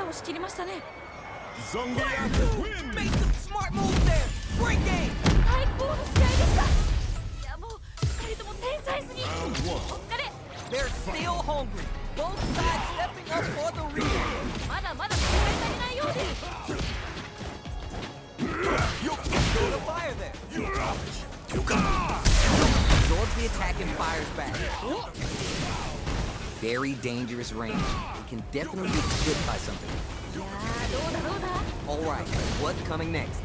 を仕切りましたね。 Make some smart moves there. Great game. 最高の試合でした。いやもう2人とも天才すぎ。お疲れ。 They're still hungry. Both sides stepping up for the rematch. まだまだ戦い足りないようです。 Throw the fire there. Absorbs the attack and fires back. Very dangerous range. It can definitely get hit by something. いやーどうだどうだ。 Alright, what's coming next?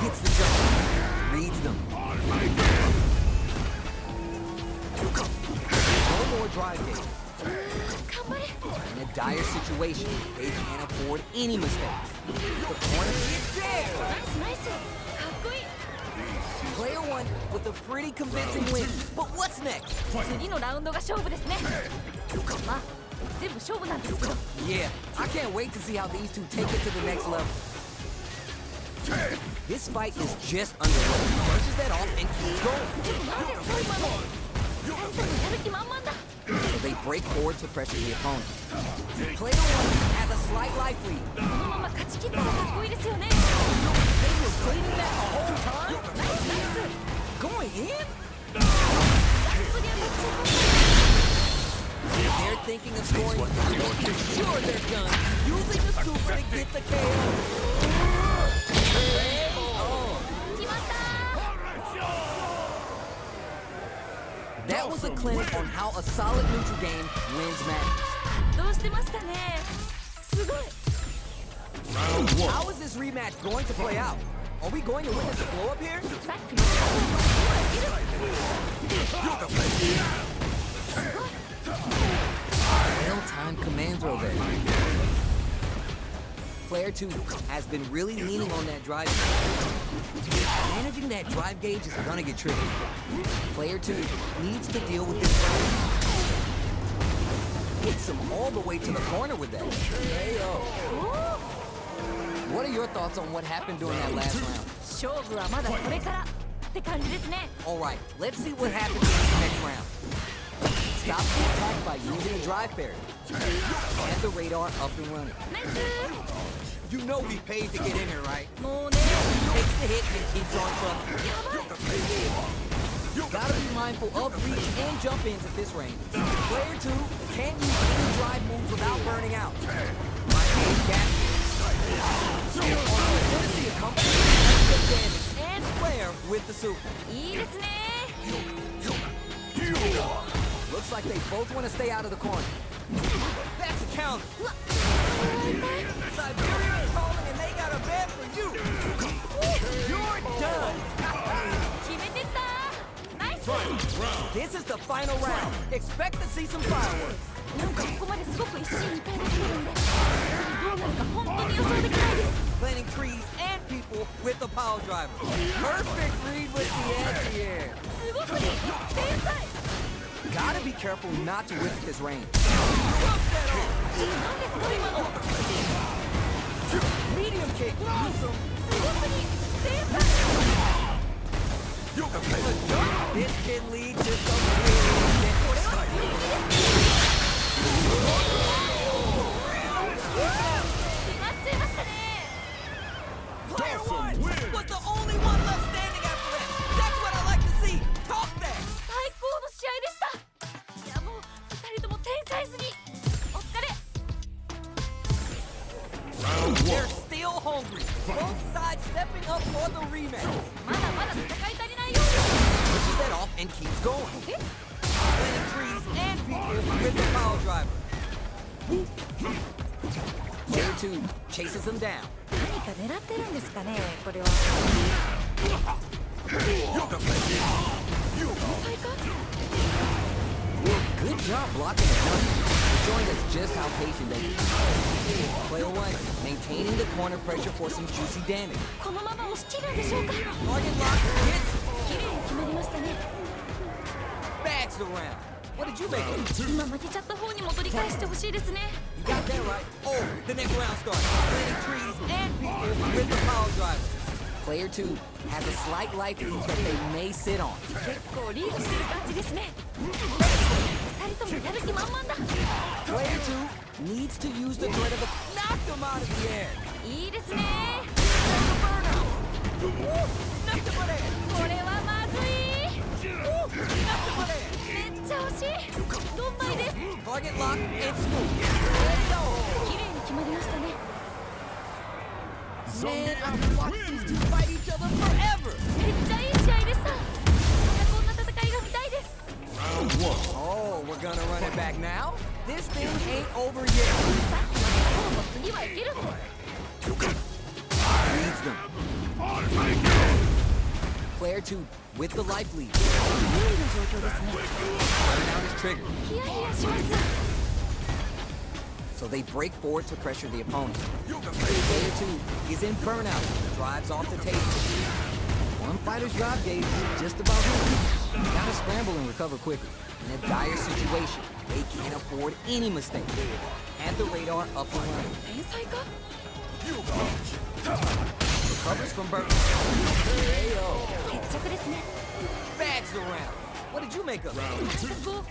Hits the jump. Reads them. No more drive gauge. 頑張れ。 In a dire situation, they can't afford any mistakes. The corner is there! ナイスナイス。かっこいい。 Player one with a pretty convincing win. But what's next? 次のラウンドが勝負ですね。まあ全部勝負なんですけど。 Yeah, I can't wait to see how these two take it to the next level. This fight is just underway. Brushes that off and keeps going. ちょっと何ですか今の。本当にやる気満々だ。 So they break forward to pressure the opponent. Player one has a slight life lead. このまま勝ち切ったらかっこいいですよね。 They were bleeding that the whole time? ナイスナイス。 Going in? 次はどっちを。 They're thinking of scoring, making sure they're done, using the super to get the KO. Oh. 決まったー。 That was a clinic on how a solid neutral game wins matches. どうしてましたね。すごい。 How is this rematch going to play out? Are we going to witness a blow up here? さっきのすごい。 Well-timed command throw there. Player 2 has been really leaning on that drive gauge. Managing that drive gauge is gonna get tricky. Player 2 needs to deal with this. Hits him all the way to the corner with that. KO. What are your thoughts on what happened during that last round? 勝負はまだこれからって感じですね。 Alright, let's see what happens in the next round. Stop the attack by using a drive parry. And the radar up and running. ナイス。 You know we paid to get in here, right? もうね。 Takes the hit and keeps on trucking. やばい。 Gotta be mindful of reach and jump ins at this range. Player 2 can't use any drive moves without burning out. Might be a gap. Courtesy of company, extra damage and flare with the super. いいですね。 Looks like they both want to stay out of the corner. That's a counter. うわ。痛い。 Siberia's calling and they got a bed for you. You're done. 決めてったー。ナイス。 This is the final round. Expect to see some fireworks. なんかここまですごく一進一退できてるんで、次どうなるか本当に予想できないです。 Planting trees and people with the power driver. Perfect read with the anti-air. すごくいい。天才。 Gotta be careful not to whiff this range. ちょっと何ですか今の。 Medium kick. Awesome. すごくいい。天才。 This can lead to some really これは強気です。決まっちゃいましたね。 Player 1 was the only one left standing after that. That's what I like to see. Talk that. 最高の試合でした。いやもう2人とも天才すぎ。お疲れ。 They're still hungry. Both sides stepping up for the rematch. まだまだ戦い足りないようです。 Pushes that off and keeps going. え Planting trees and people with the power driver. Player 2 chases them down. 何か狙ってるんですかねこれは。天才か。 Good job blocking the jump. Showing us just how patient they can be. Player 1 maintaining the corner pressure for some juicy damage. このまま押し切るんでしょうか。 Target lock hits. 綺麗に決まりましたね。 Bags around. What did you make of it? 今負けちゃった方にも取り返してほしいですね。 You got that right. Oh, the next round starts. Planting trees and people with the power driver. Player 2 has a slight life lead that they may sit on. 結構リードしてる感じですね。二人ともやる気満々だ。 Player 2 needs to use the threat of the... Knock them out of the air! いいですね。 Woo! Knock them out of the air! これはまずい。 Woo! Knock them out of the air! めっちゃ惜しい。どんまいです。 Target lock and smooth. Ready go! 綺麗に決まりましたね。 Man, I've watched these two fight each other forever! めっちゃいい試合でした。こんな戦いが見たいです。 Oh, we're gonna run it back now? This thing ain't over yet. さっきまでもう次はいけるって。 Leads them. Player 2 with the life lead. 有利な状況ですね。 Burnout is triggered. ヒヤヒヤします。 So they break forward to pressure the opponent. Player 2 is in burnout. Drives off the table. One fighter's drive gauge is just about done. Gotta scramble and recover quickly. In a dire situation, they can't afford any mistake. And the radar up and running. 天才か？ Recovers from burnout. KO. 決着ですね。 Bags around. What did you make of it? なんかこう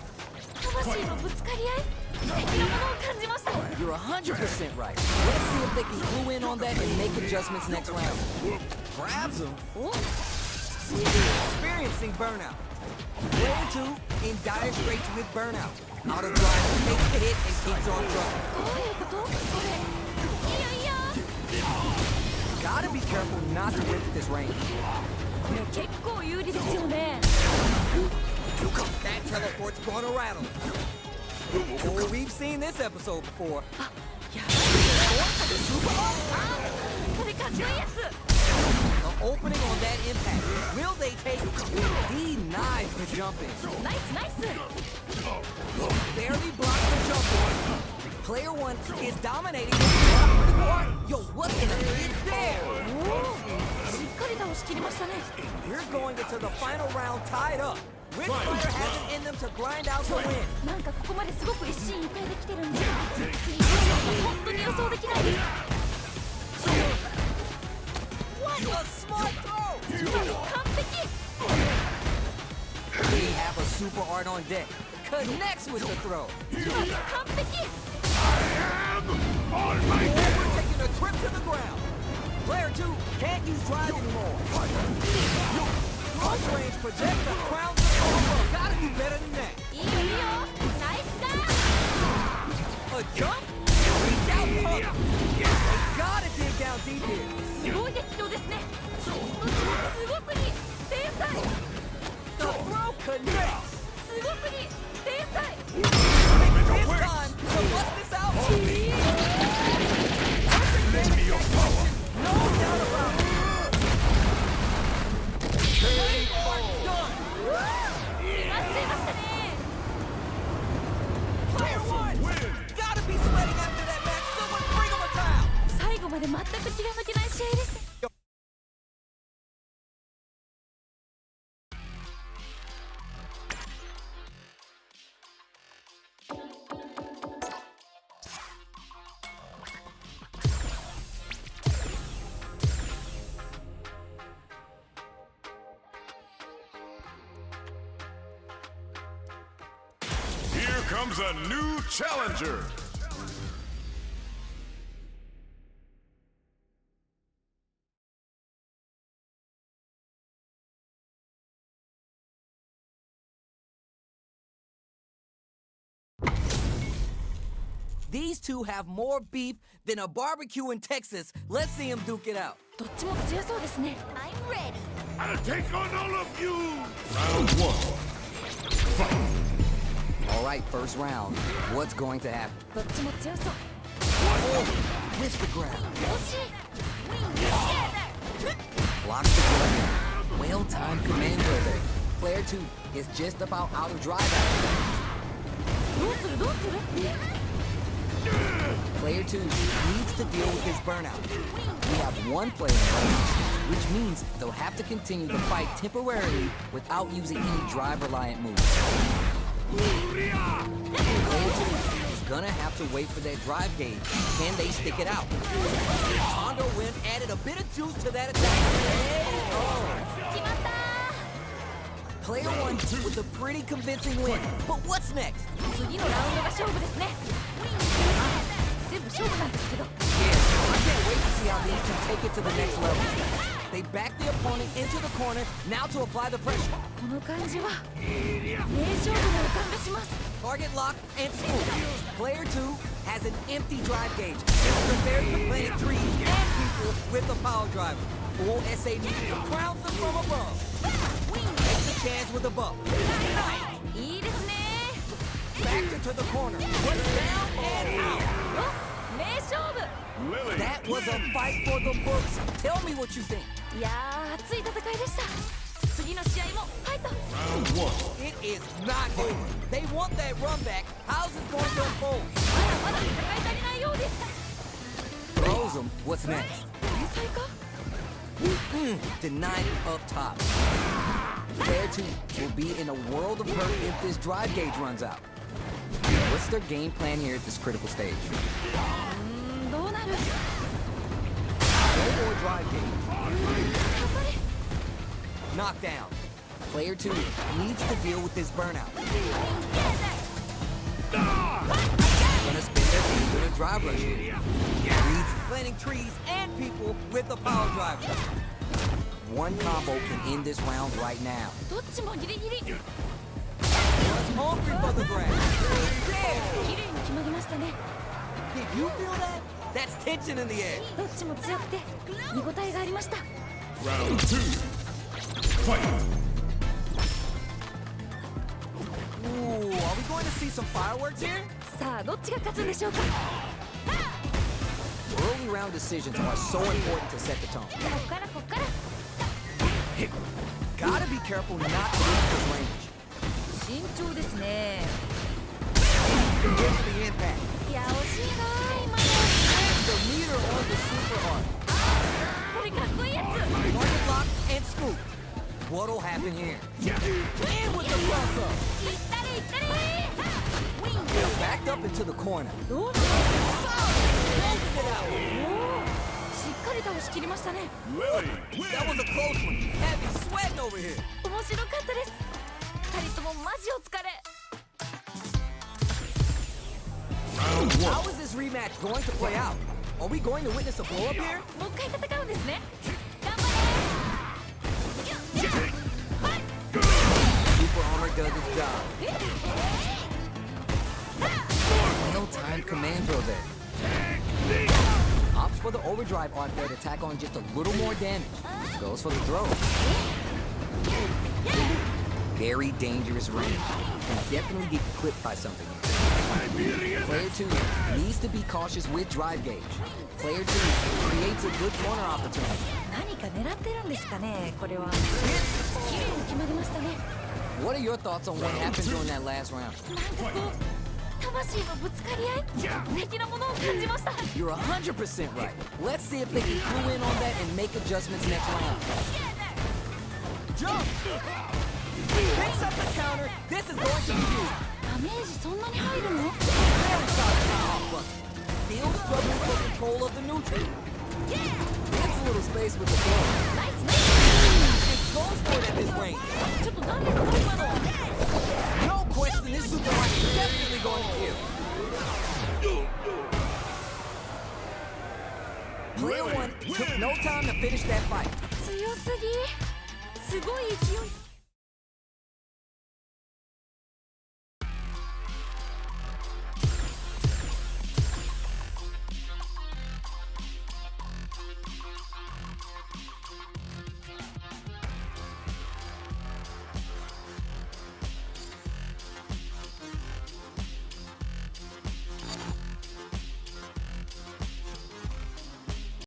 魂のぶつかり合い的なものを感じました。 You're 100% right. Let's see if they can clue in on that and make adjustments next round. Grabs him. お？ Experiencing burnout. Player 2 in dire straits with burnout. Out of drive, takes the hit and keeps on trucking. どういうこと？これ。いやいや。 Gotta be careful not to whip this range. これ結構有利ですよね。 That teleport's gonna rattle. Oh, we've seen this episode before. あ、やばい。 Going for the super arm. これかっこいいやつ。 The opening on that impact. Will they take it? Denies the jump in. ナイスナイス。 Barely blocks the jump in. Player 1 is dominating. Yo, what in the is there? おお。しっかり倒しきりましたね。 We're going into the final round tied up. Which fighter has it in them to grind out the win? なんかここまですごく一進一退できてるんで、次どうなるか本当に予想できないです。 What a smart throw! 完璧。 We have a super art on deck. Connects with the throw. 完璧。 Or we're taking a trip to the ground. Player 2 can't use drive anymore. Close range projector crowns the over. Gotta do better than that. いいよいいよ。ナイスだ。 A jump? Reach out pump. They gotta dig down deep here. すごい激闘ですね。どっちもすごすぎ。天才。 The throw connects. すごすぎ。天才。 This time to bust this out. Perfect your power. No doubt about it. They are done. 出ましたね。 Player 1 gotta be sweating after that match. Someone bring him a towel. 最後まで全く気が抜けない試合です。 Here comes a new challenger. These two have more beef than a barbecue in Texas. Let's see them duke it out. どっちも強そうですね。I'm ready. I'll take on all of you. Round 1. Fight. All right, first round. What's going to happen? どっちも強そう。 Oh, hits the ground. 惜しい。Blocks the grab. Well-timed command break. Player 2 is just about out of drive action. どうするどうする？ Player 2 needs to deal with his burnout. We have one player in burnout, which means they'll have to continue the fight temporarily without using any drive-reliant moves. Player 2 is gonna have to wait for that drive gauge. Can they stick it out? Hondo Wind added a bit of juice to that attack. Oh. 決まったー。Player one with a pretty convincing win. But what's next? 次のラウンドが勝負ですね。全部勝負なんですけど。 Yeah, I can't wait to see how these two take it to the next level. They back the opponent into the corner, now to apply the pressure. この感じは名勝負の予感がします。 Target lock and scoop. Player two has an empty drive gauge. It's prepared for playing trees and people with a power driver. Full SAD crowns them from above. Takes the chance with a buff. いいですね。 Backed it to the corner. Puts down and out. お、名勝負。 Lily, That was a fight for the books. Tell me what you think. いやー、熱い戦いでした。次の試合もファイト。 round one. It is not over. They want that run back. How's it going to unfold? まだまだ戦い足りないようです。 Throws him. What's next? 天才か？ Denied up top. Player two will be in a world of hurt if this drive gauge runs out. What's their game plan here at this critical stage? どうなる？ No more drive gauge. やっぱり。 Knockdown. Player two needs to deal with this burnout. Gonna spend their team with a drive rush here. Reeds planting trees and people with a power driver. One combo can end this round right now. どっちもギリギリ。 Was hungry for the grab. Yeah. 綺麗に決まりましたね。 Did you feel that? That's tension in the air. どっちも強くて見応えがありました。 Round two. Fight. Ooh, are we going to see some fireworks here? さあどっちが勝つんでしょうか。 Early round decisions are so important to set the tone. こっからこっから。 Gotta be careful not to lose this range. 慎重ですね。 Here's the impact. いや惜しいな今の。 The meter on the super arc. これかっこいいやつ。 Target lock and scoop. What'll happen here? And with the cross up. いったれいったれ。 They're backed up into the corner. どうなる？ Closes it out. おお、しっかり倒しきりましたね。 Lily, That was a close one. Heavy sweating over here. 面白かったです。二人ともマジお疲れ。 round How one. is this rematch going to play out? Are we going to witness a blow up here? もう一回戦うんですね。頑張 Super Armor does its job. れ。 No time command throw there. Opts for the overdrive arc there to tack on just a little more damage. Goes for the throw. Very dangerous range. Can definitely get clipped by something here. Player two needs to be cautious with drive gauge. Player two creates a good corner opportunity. 何か狙ってるんですかね、これは。綺麗に決まりましたね。 What are your thoughts on what happened during that last round? なんかこう、魂のぶつかり合い的なものを感じました。 You're 100% right. Let's see if they can clue in on that and make adjustments next round. Jump! Picks up the counter. This is going to be huge. ダメージそんなに入るの？ Very solid off buster. Still struggling for control of the neutral. Gets a little space with the throw. ナイスナイス。 Goes for it at this range. ちょっと何ですか今の。 No question, this super arc is definitely going to kill. Player one took no time to finish that fight. 強すぎ。すごい勢い。